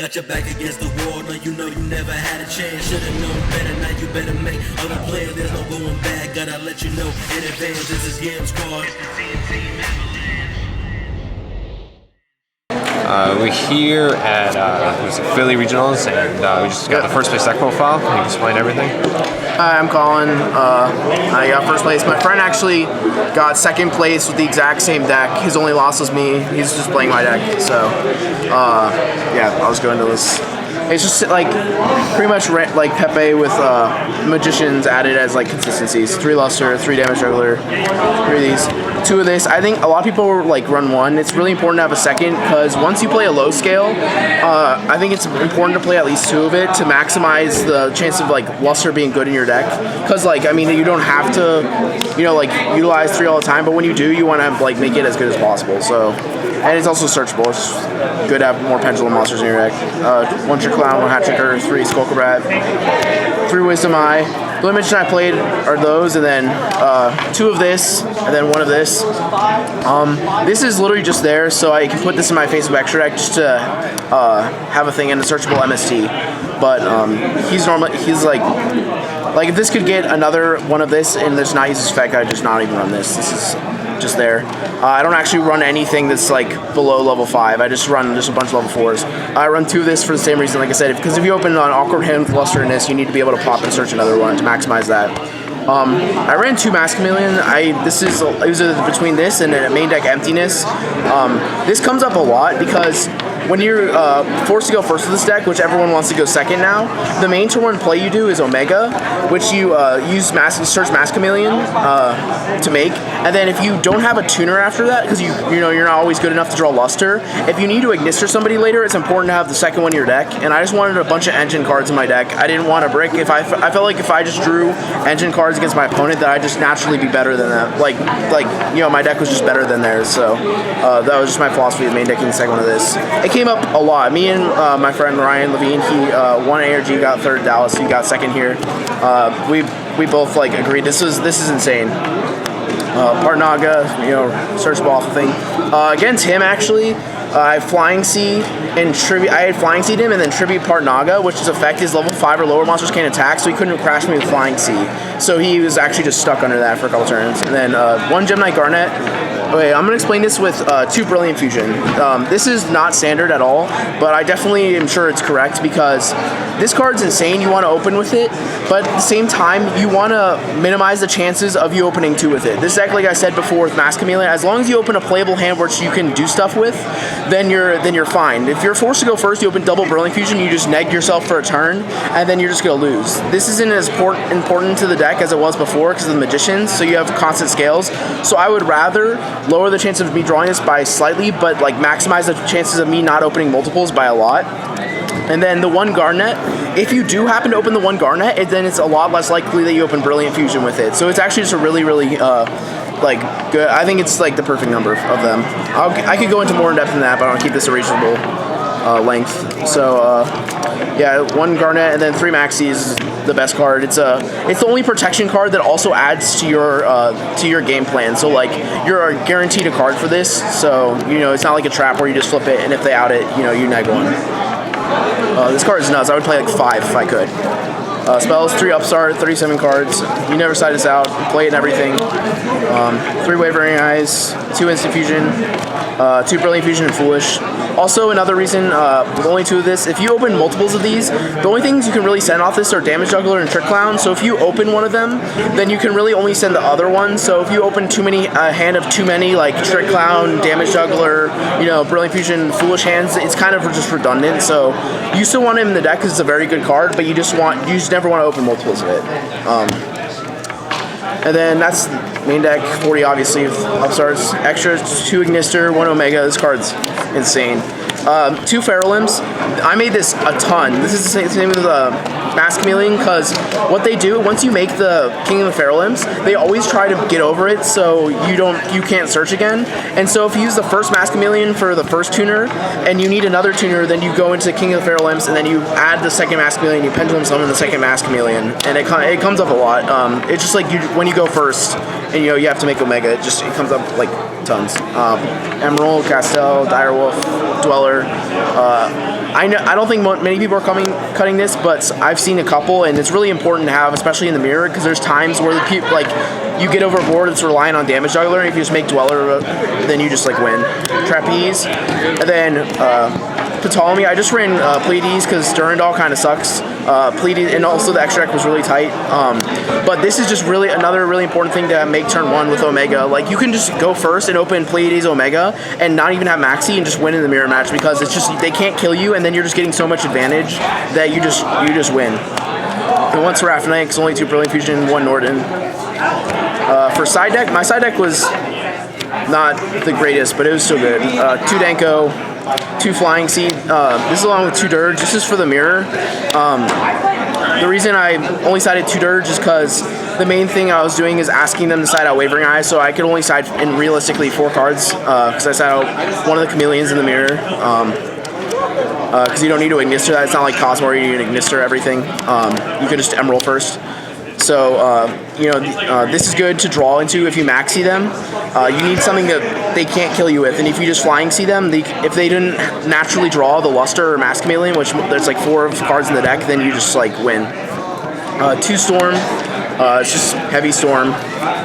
Got your back against the wall, no, you know you never had a chance. Should've known better, now you better make other plans. There's no going back, gotta let you know in advance. This is Game Squad. We're here at Philly Regionals, and we just got the first place deck profile. Can you explain everything? Hi, I'm Colin. I got first place. My friend actually got second place with the exact same deck. His only loss was me. He's just playing my deck. So, yeah, I'll just go into this. It's just like pretty much like Pepe with magicians added as like consistencies. 3 luster, 3 damage juggler, 3 of these, 2 of this. I think a lot of people like run 1. It's really important to have a second because once you play a low scale, I think it's important to play at least 2 of it to maximize the chance of like luster being good in your deck. Because like I mean you don't have to, you know, like utilize 3 all the time, but when you do, you want to like make it as good as possible. So. And it's also searchable. It's good to have more pendulum monsters in your deck. 1 Trick Clown, 1 Hat Tricker, 3 Skullcrabat, 3 Wisdom Eye. The only magician I played are those, and then 2 of this, and then 1 of this. This is literally just there, so I can put this in my Facebook extra deck just to have a thing in a searchable MST. But he's like if this could get another 1 of this and there's not use this effect, I'd just not even run this. This is just there. I don't actually run anything that's like below level 5. I just run just a bunch of level 4s. I run 2 of this for the same reason, like I said, because if you open an awkward hand with luster in this, you need to be able to pop and search another one to maximize that. I ran 2 Mask Chameleon. It was between this and a main deck emptiness. This comes up a lot because when you're forced to go first with this deck, which everyone wants to go second now, the main turn 1 play you do is Omega, which you use search Mask Chameleon to make, and then if you don't have a tuner after that, because you're not always good enough to draw luster, if you need to Ignister somebody later, it's important to have the second one in your deck. And I just wanted a bunch of engine cards in my deck. I didn't want a brick. I felt like if I just drew engine cards against my opponent, that I'd just naturally be better than them. Like my deck was just better than theirs. So that was just my philosophy of main decking the second one of this. It came up a lot. Me and my friend Ryan Levine, he won ARG, got 3rd Dallas, he got 2nd here. We both like agreed this is insane. Partnaga, searchable off the thing. Against him actually, I Flying Sea and Tribute. I had Flying Seed him and then Tribute Partnaga, which is effect is level 5 or lower monsters can't attack, so he couldn't crash me with Flying Sea. So he was actually just stuck under that for a couple turns. And then 1 Gemini Garnet. Okay, I'm going to explain this with 2 Brilliant Fusion. This is not standard at all, but I definitely am sure it's correct because this card's insane. You want to open with it, but at the same time, you want to minimize the chances of you opening 2 with it. This deck, like I said before with Mask Chameleon, as long as you open a playable hand which you can do stuff with, then you're fine. If you're forced to go first, you open double Brilliant Fusion, you just neg yourself for a turn, and then you're just going to lose. This isn't as important to the deck as it was before because of the Magicians, so you have constant scales. So I would rather lower the chance of me drawing this by slightly, but like maximize the chances of me not opening multiples by a lot. And then the 1 Garnet, if you do happen to open the 1 Garnet, then it's a lot less likely that you open Brilliant Fusion with it. So it's actually just a really, really like good. I think it's like the perfect number of them. I could go into more in depth than that, but I'll keep this a reasonable length. So yeah, 1 Garnet and then 3 Maxies. The best card. It's the only protection card that also adds to your game plan. So like you're guaranteed a card for this. So it's not like a trap where you just flip it and if they out it, you neg 1. This card is nuts. I would play like 5 if I could. Spells 3 Upstart, 37 cards. You never side this out. Play it and everything. 3 Wavering Eyes, 2 Instant Fusion, 2 Brilliant Fusion and Foolish. Also, another reason, with only 2 of this, if you open multiples of these, the only things you can really send off this are Damage Juggler and Trick Clown. So if you open one of them, then you can really only send the other one. So if you open a hand of too many, like Trick Clown, Damage Juggler, Brilliant Fusion, Foolish hands, it's kind of just redundant. So you still want him in the deck because it's a very good card, but you just never want to open multiples of it. And then that's main deck, 40 obviously with Upstarts. Extra, 2 Ignister, 1 Omega. This card's insane. 2 Feral Imps. I made this a ton. This is the same with Mask Chameleon because what they do, once you make the King of the Feral Imps, they always try to get over it so you can't search again. And so if you use the first Mask Chameleon for the first tuner and you need another tuner, then you go into King of the Feral Imps and then you add the second Mask Chameleon, you Pendulum Summon the second Mask Chameleon, and it comes up a lot. It's just like when you go first and you have to make Omega, it comes up like tons. Emerald, Castell, Direwolf, Dweller, I don't think many people are cutting this, but I've seen a couple, and it's really important to have, especially in the mirror, because there's times where the like you get overboard. It's relying on damage juggler, and if you just make Dweller, then you just like win. Trapeze, and then Ptolemy. I just ran Pleiades because Durandal kind of sucks. Pleiades, and also the extra deck was really tight. But this is just really another really important thing to make turn 1 with Omega. Like you can just go first and open Pleiades Omega and not even have Maxi and just win in the mirror match because it's just they can't kill you, and then you're just getting so much advantage that you just win. And once RHnisker, it's only 2 Brilliant Fusion, 1 Norden. For side deck, my side deck was not the greatest, but it was still good. 2 Danko, 2 Flying Seed. This is along with 2 Dirge. This is for the mirror. The reason I only sided 2 Dirge is because the main thing I was doing is asking them to side out Wavering Eye, so I could only side in realistically 4 cards because I side out one of the Chameleons in the mirror. Because you don't need to Ignister that. It's not like Kozmo where you need to Ignister everything. You could just Emerald first. So, this is good to draw into if you Maxi them. You need something that they can't kill you with, and if you just Flying See them, if they didn't naturally draw the Luster or Mask Chameleon, which there's like 4 cards in the deck, then you just like win. 2 Storm, it's just Heavy Storm,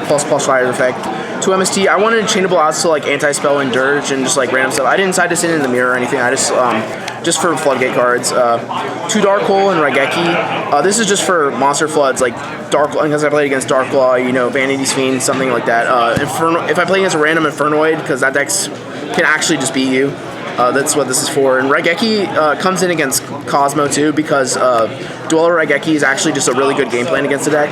plus Fire Effect. 2 MST, I wanted changeable outs to like Anti-Spell and Dirge and just like random stuff. I didn't decide to send in the mirror or anything, I just for Floodgate cards. 2 Dark Hole and Raigeki. This is just for monster floods, like Dark, because I played against Darklaw, Vanity's Fiend, something like that. If I play against a random Infernoid, because that deck can actually just beat you. That's what this is for. And Raigeki comes in against Kozmo too, because Dweller Raigeki is actually just a really good game plan against the deck.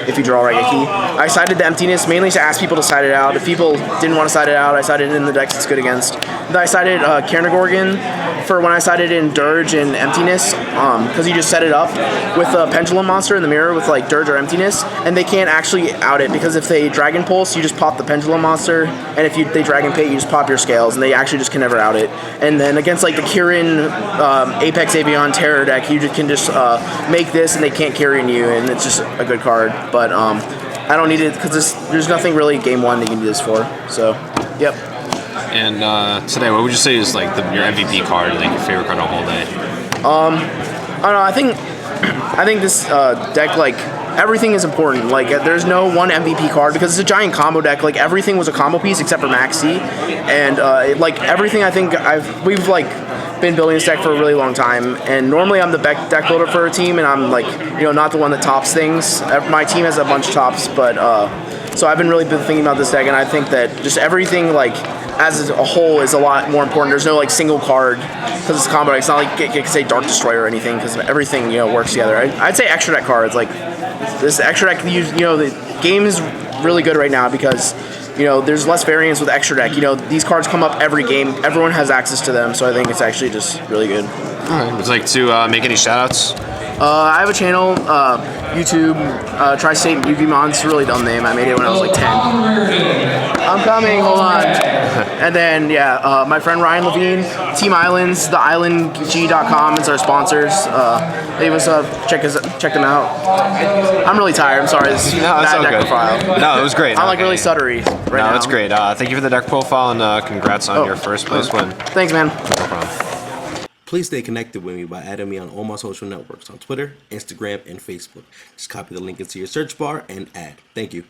If you draw Raigeki. I sided the Emptiness mainly to ask people to side it out. If people didn't want to side it out, I sided it in the decks it's good against. Then I sided Carnagorgon for when I sided in Dirge and Emptiness, because you just set it up with a Pendulum monster in the mirror with like Dirge or Emptiness, and they can't actually out it, because if they Dragon Pulse, you just pop the Pendulum monster, and if they Dragon Pit, you just pop your Scales, and they actually just can never out it. And then against like the Kirin Apex Avion Terror deck, you can just make this, and they can't Kirin you, and it's just a good card. But I don't need it because there's nothing really game 1 that you can do this for. So, yep. And today, what would you say is like your MVP card, like your favorite card of the whole day? I don't know. I think this deck, like everything is important. Like there's no one MVP card because it's a giant combo deck. Like everything was a combo piece except for Maxi, and like everything. I think we've like been building this deck for a really long time, and normally I'm the deck builder for a team, and I'm like not the one that tops things. My team has a bunch of tops, but so I've been thinking about this deck, and I think that just everything like as a whole is a lot more important. There's no like single card because it's a combo deck. It's not like you can say Dark Destroyer or anything because everything works together. I'd say extra deck cards like this extra deck. The game is really good right now because there's less variance with extra deck. These cards come up every game. Everyone has access to them, so I think it's actually just really good. All right. Would you like to make any shoutouts? I have a channel, YouTube, Tri-State Yugimation. It's a really dumb name. I made it when I was like 10. I'm coming, hold on. And then, my friend Ryan Levine, Team Islands, theislandg.com is our sponsors. Leave us up, check them out. I'm really tired, I'm sorry. This is bad deck profile. No, it was great. I'm like really stuttery right now. No, it's great. Thank you for the deck profile, and congrats on your first place win. Thanks, man. No problem. Please stay connected with me by adding me on all my social networks on Twitter, Instagram, and Facebook. Just copy the link into your search bar and add. Thank you.